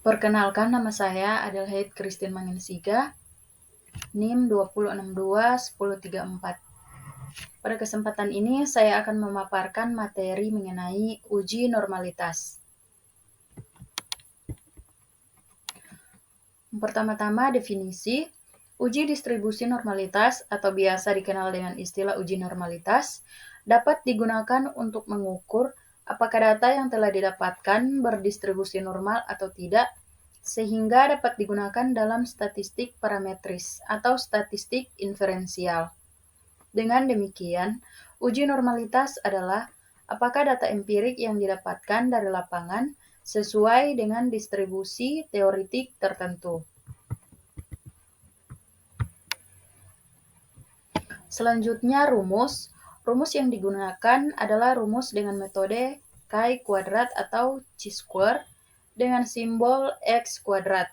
Perkenalkan, nama saya Adelheid Christine Manginsiga, NIM 20621034. Pada kesempatan ini saya akan memaparkan materi mengenai uji normalitas. Pertama-tama, definisi. Uji distribusi normalitas atau biasa dikenal dengan istilah uji normalitas dapat digunakan untuk mengukur apakah data yang telah didapatkan berdistribusi normal atau tidak, sehingga dapat digunakan dalam statistik parametris atau statistik inferensial. Dengan demikian, uji normalitas adalah apakah data empirik yang didapatkan dari lapangan sesuai dengan distribusi teoretik tertentu. Selanjutnya, rumus. Rumus yang digunakan adalah rumus dengan metode chi kuadrat atau chi-square dengan simbol x kuadrat,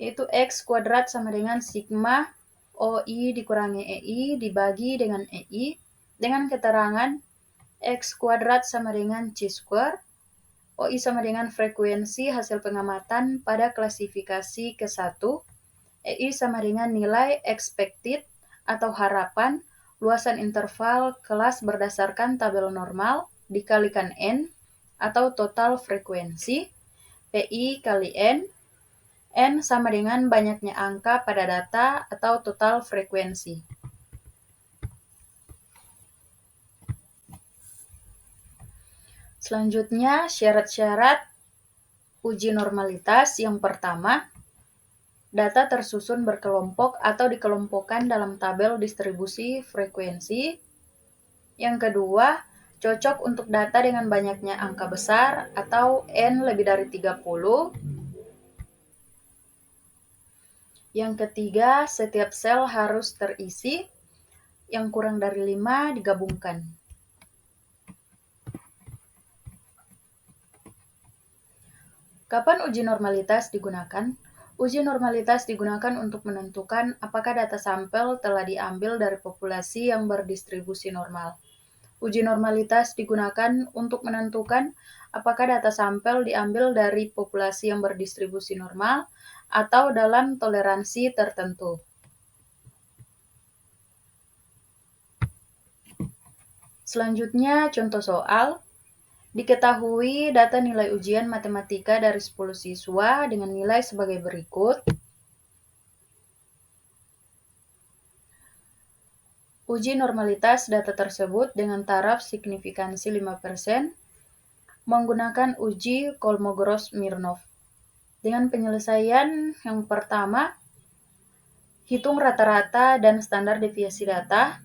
yaitu x kuadrat sama dengan sigma OI dikurangi EI dibagi dengan EI dengan keterangan x kuadrat sama dengan chi-square, OI sama dengan frekuensi hasil pengamatan pada klasifikasi ke-1, EI sama dengan nilai expected atau harapan luasan interval kelas berdasarkan tabel normal dikalikan N atau total frekuensi, PI kali N sama dengan banyaknya angka pada data atau total frekuensi. Selanjutnya, syarat-syarat uji normalitas. Yang pertama, data tersusun berkelompok atau dikelompokkan dalam tabel distribusi frekuensi. Yang kedua, cocok untuk data dengan banyaknya angka besar atau N lebih dari 30. Yang ketiga, setiap sel harus terisi. Yang kurang dari 5 digabungkan. Kapan uji normalitas digunakan? Uji normalitas digunakan untuk menentukan apakah data sampel telah diambil dari populasi yang berdistribusi normal. Uji normalitas digunakan untuk menentukan apakah data sampel diambil dari populasi yang berdistribusi normal atau dalam toleransi tertentu. Selanjutnya, contoh soal. Diketahui data nilai ujian matematika dari 10 siswa dengan nilai sebagai berikut. Uji normalitas data tersebut dengan taraf signifikansi 5% menggunakan uji Kolmogorov-Smirnov. Dengan penyelesaian yang pertama, hitung rata-rata dan standar deviasi data.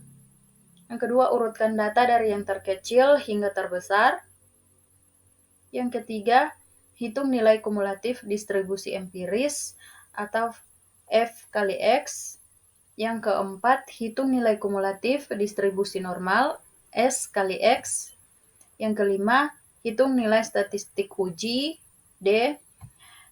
Yang kedua, urutkan data dari yang terkecil hingga terbesar. Yang ketiga, hitung nilai kumulatif distribusi empiris atau F kali X. Yang keempat, hitung nilai kumulatif distribusi normal S kali X. Yang kelima, hitung nilai statistik uji D.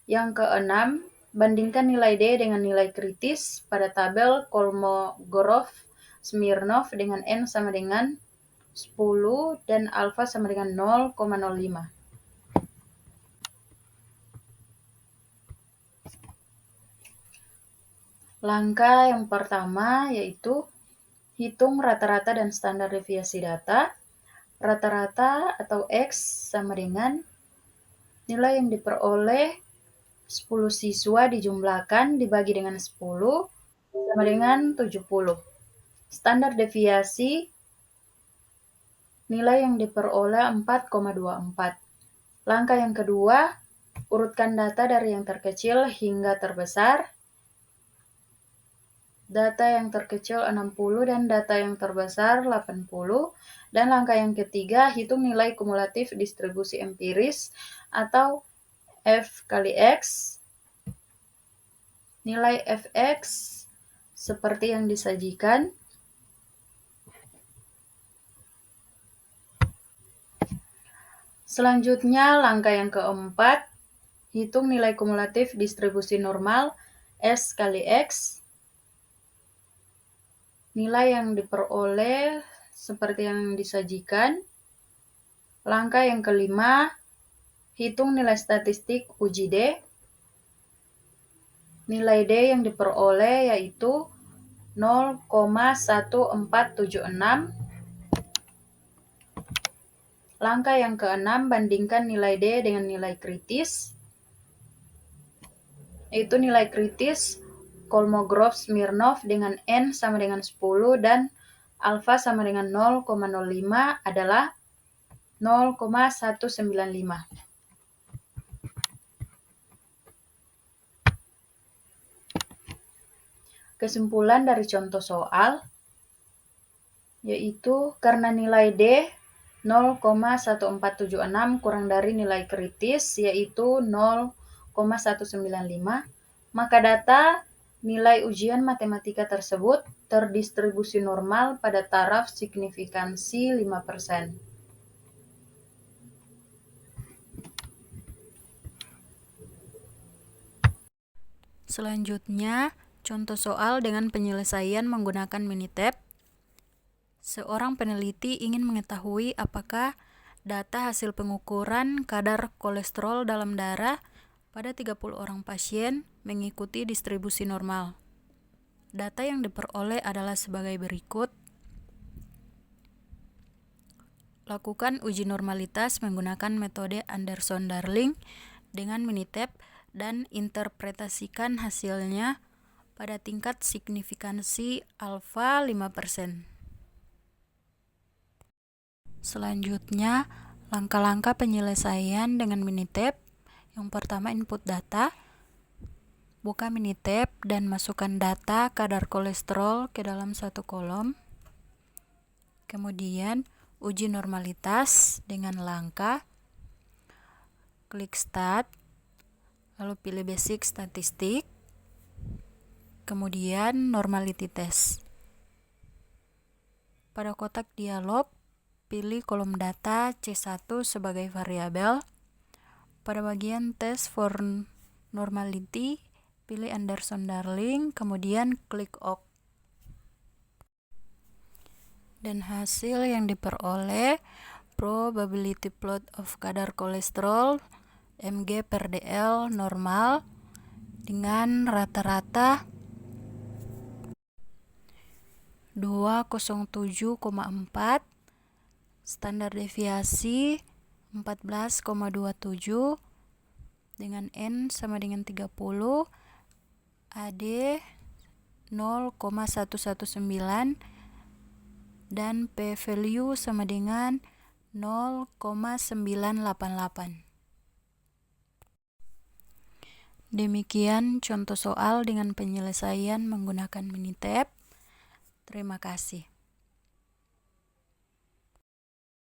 Yang keenam, bandingkan nilai D dengan nilai kritis pada tabel Kolmogorov-Smirnov dengan N sama dengan 10 dan alfa sama dengan 0,05. Langkah yang pertama yaitu hitung rata-rata dan standar deviasi data. Rata-rata atau X sama dengan nilai yang diperoleh 10 siswa dijumlahkan dibagi dengan 10 sama dengan 70. Standar deviasi nilai yang diperoleh 4,24. Langkah yang kedua, urutkan data dari yang terkecil hingga terbesar. Data yang terkecil 60 dan data yang terbesar 80. Dan langkah yang ketiga, hitung nilai kumulatif distribusi empiris atau F kali X. Nilai Fx seperti yang disajikan. Selanjutnya, langkah yang keempat, hitung nilai kumulatif distribusi normal S kali X. Nilai yang diperoleh seperti yang disajikan. Langkah yang kelima, hitung nilai statistik uji D. Nilai D yang diperoleh yaitu 0,1476. Langkah yang keenam, bandingkan nilai D dengan nilai kritis. Yaitu nilai kritis Kolmogorov-Smirnov dengan N sama dengan 10 dan alfa sama dengan 0,05 adalah 0,195. Kesimpulan dari contoh soal yaitu karena nilai D 0,1476 kurang dari nilai kritis yaitu 0,195, maka data nilai ujian matematika tersebut terdistribusi normal pada taraf signifikansi 5%. Selanjutnya, contoh soal dengan penyelesaian menggunakan Minitab. Seorang peneliti ingin mengetahui apakah data hasil pengukuran kadar kolesterol dalam darah pada 30 orang pasien mengikuti distribusi normal. Data yang diperoleh adalah sebagai berikut. Lakukan uji normalitas menggunakan metode Anderson-Darling dengan Minitab dan interpretasikan hasilnya pada tingkat signifikansi alfa 5%. Selanjutnya, langkah-langkah penyelesaian dengan Minitab. Yang pertama, input data. Buka Minitab dan masukkan data kadar kolesterol ke dalam satu kolom. Kemudian, uji normalitas dengan langkah. Klik Start, lalu pilih Basic Statistik, kemudian Normality Test. Pada kotak dialog, pilih kolom data C1 sebagai variabel. Pada bagian Test for Normality, pilih Anderson-Darling, kemudian klik OK. Dan hasil yang diperoleh, probability plot of kadar kolesterol mg per dl normal dengan rata-rata 207,4, standar deviasi 14,27 dengan N sama dengan 30, AD 0,119 dan p-value sama dengan 0,988. Demikian contoh soal dengan penyelesaian menggunakan Minitab. Terima kasih.